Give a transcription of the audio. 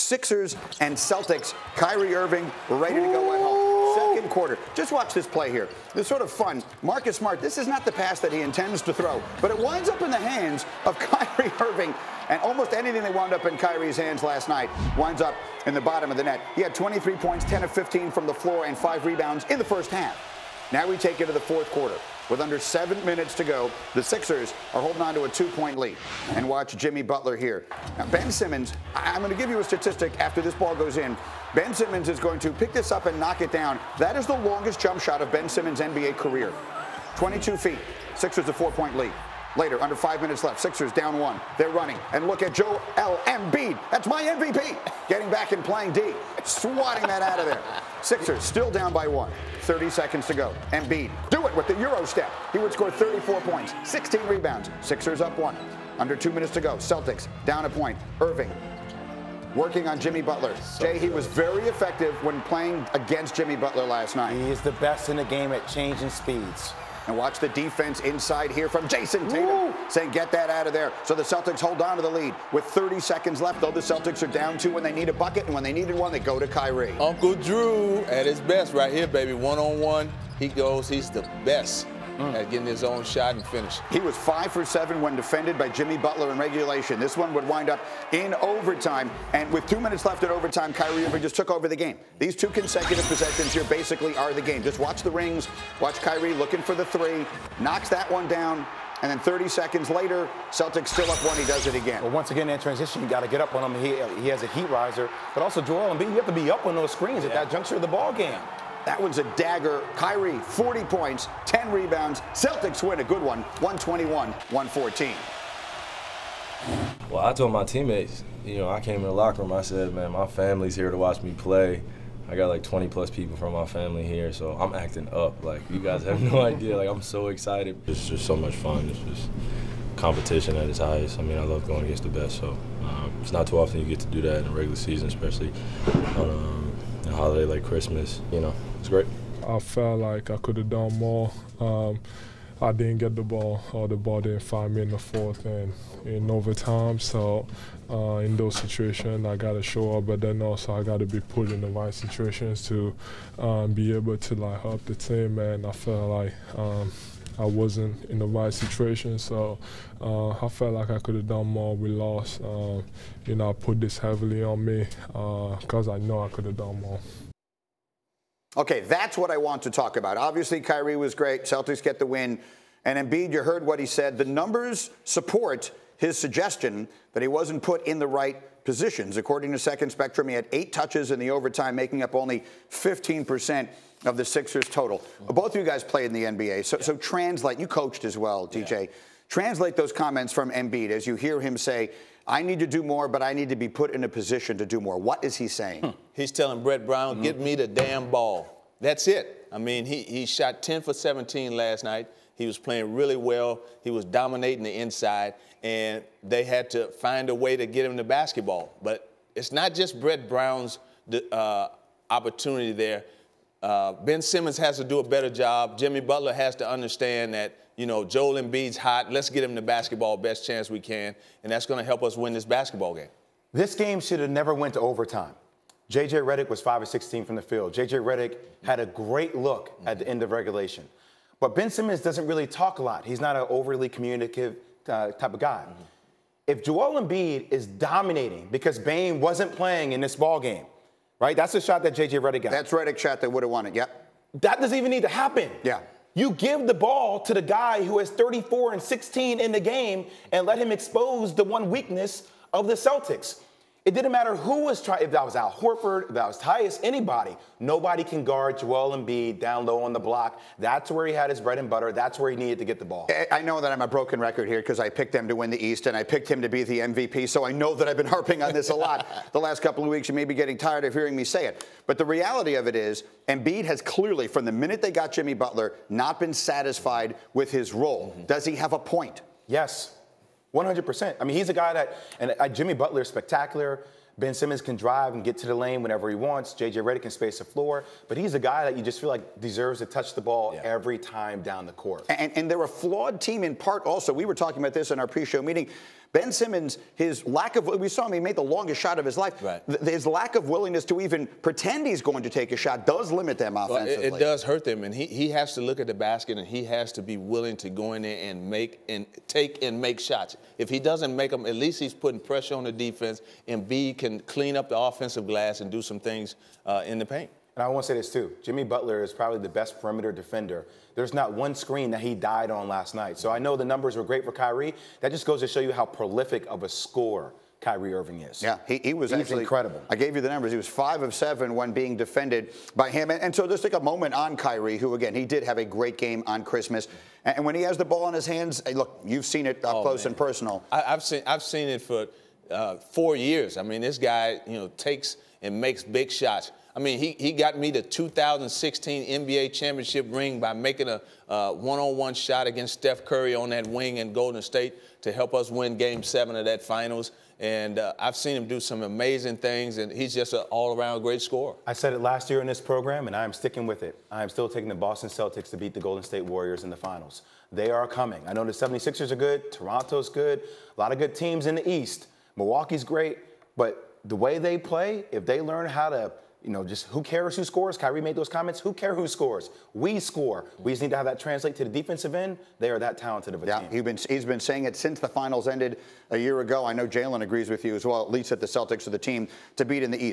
Sixers and Celtics. Kyrie Irving ready to go at home. Second quarter. Just watch this play here. It's sort of fun. Marcus Smart, this is not the pass that he intends to throw, but it winds up in the hands of Kyrie Irving. And almost anything that wound up in Kyrie's hands last night winds up in the bottom of the net. He had 23 points, 10 of 15 from the floor, and 5 rebounds in the first half. Now we take it to the fourth quarter. With under 7 minutes to go, the Sixers are holding on to a 2-point lead. And watch Jimmy Butler here. Now, Ben Simmons, I'm going to give you a statistic after this ball goes in. Ben Simmons is going to pick this up and knock it down. That is the longest jump shot of Ben Simmons' NBA career. 22 feet. Sixers a 4-point lead. Later, under 5 minutes left, Sixers down 1. They're running. And look at Joel Embiid. That's my MVP. Getting back and playing D. Swatting that out of there. Sixers still down by 1. 30 seconds to go. Embiid. Do it with the Euro step. He would score 34 points. 16 rebounds. Sixers up 1. Under 2 minutes to go. Celtics down a point. Irving working on Jimmy Butler. Jay, he was very effective when playing against Jimmy Butler last night. He is the best in the game at changing speeds. And watch the defense inside here from Jason Tatum saying, get that out of there. So the Celtics hold on to the lead with 30 seconds left, though the Celtics are down 2 when they need a bucket, and when they needed one, they go to Kyrie. Uncle Drew at his best right here, baby. One-on-one, he goes. He's the best at getting his own shot and finish. He was 5 for 7 when defended by Jimmy Butler in regulation. This one would wind up in overtime. And with 2 minutes left in overtime, Kyrie Irving just took over the game. These 2 consecutive possessions here basically are the game. Just watch the rings. Watch Kyrie looking for the 3. Knocks that one down. And then 30 seconds later, Celtics still up 1. He does it again. Well, once again, in transition, you got to get up on him. He has a heat riser. But also, Joel Embiid, you have to be up on those screens at that juncture of the ball game. That one's a dagger. Kyrie, 40 points, 10 rebounds. Celtics win a good one, 121-114. Well, I told my teammates, I came in the locker room, I said, man, my family's here to watch me play. I got like 20-plus people from my family here, so I'm acting up. Like, you guys have no idea. Like, I'm so excited. It's just so much fun. It's just competition at its highest. I mean, I love going against the best, so it's not too often you get to do that in the regular season, especially on a holiday like Christmas. It's great. I felt like I could have done more. I didn't get the ball, or the ball didn't find me in the fourth and in overtime. So in those situations, I got to show up, but then also I got to be put in the right situations to be able to help the team. And I felt like I wasn't in the right situation, so I felt like I could have done more. We lost. I put this heavily on me because I know I could have done more. Okay, that's what I want to talk about. Obviously, Kyrie was great. Celtics get the win. And Embiid, you heard what he said. The numbers support his suggestion that he wasn't put in the right positions. According to Second Spectrum, he had 8 touches in the overtime, making up only 15% of the Sixers' total. Both of you guys played in the NBA, so translate. You coached as well, TJ. Translate those comments from Embiid as you hear him say, I need to do more, but I need to be put in a position to do more. What is he saying? He's telling Brett Brown, get me the damn ball. That's it. I mean, he shot 10 for 17 last night. He was playing really well. He was dominating the inside, and they had to find a way to get him the basketball. But it's not just Brett Brown's opportunity there. Ben Simmons has to do a better job. Jimmy Butler has to understand that, Joel Embiid's hot. Let's get him the basketball best chance we can, and that's going to help us win this basketball game. This game should have never went to overtime. J.J. Redick was 5 of 16 from the field. J.J. Redick had a great look at the end of regulation. But Ben Simmons doesn't really talk a lot. He's not an overly communicative type of guy. If Joel Embiid is dominating because Bane wasn't playing in this ball game, right? That's the shot that J.J. Redick got. That's Redick's shot that would have won it, yep. That doesn't even need to happen. Yeah. You give the ball to the guy who has 34 and 16 in the game and let him expose the one weakness of the Celtics. It didn't matter who was trying, if that was Al Horford, if that was Tyus, anybody. Nobody can guard Joel Embiid down low on the block. That's where he had his bread and butter. That's where he needed to get the ball. I know that I'm a broken record here because I picked them to win the East and I picked him to be the MVP, so I know that I've been harping on this a lot the last couple of weeks. You may be getting tired of hearing me say it. But the reality of it is Embiid has clearly, from the minute they got Jimmy Butler, not been satisfied with his role. Does he have a point? Yes. 100%. I mean, he's a guy that, and Jimmy Butler is spectacular. Ben Simmons can drive and get to the lane whenever he wants. J.J. Redick can space the floor. But he's a guy that you just feel like deserves to touch the ball every time down the court. And they're a flawed team in part also. We were talking about this in our pre-show meeting. Ben Simmons, his lack of, we saw him, he made the longest shot of his life. Right. His lack of willingness to even pretend he's going to take a shot does limit them offensively. It does hurt them, and he has to look at the basket, and he has to be willing to go in there and make shots. If he doesn't make them, at least he's putting pressure on the defense, and Embiid can clean up the offensive glass and do some things in the paint. And I want to say this, too. Jimmy Butler is probably the best perimeter defender. There's not one screen that he died on last night. So I know the numbers were great for Kyrie. That just goes to show you how prolific of a scorer Kyrie Irving is. Yeah, he was actually incredible. I gave you the numbers. He was 5 of 7 when being defended by him. And so just take a moment on Kyrie, who, again, he did have a great game on Christmas. And when he has the ball in his hands, hey, look, you've seen it up close and personal. I've seen it for 4 years. I mean, this guy, takes and makes big shots. I mean, he got me the 2016 NBA championship ring by making a one-on-one shot against Steph Curry on that wing in Golden State to help us win Game 7 of that finals. And I've seen him do some amazing things, and he's just an all-around great scorer. I said it last year in this program, and I am sticking with it. I am still taking the Boston Celtics to beat the Golden State Warriors in the finals. They are coming. I know the 76ers are good. Toronto's good. A lot of good teams in the East. Milwaukee's great. But the way they play, if they learn how to just who cares who scores? Kyrie made those comments. Who cares who scores? We score. We just need to have that translate to the defensive end. They are that talented of a team. Yeah, he's been saying it since the finals ended a year ago. I know Jalen agrees with you as well, at least that the Celtics are the team to beat in the East.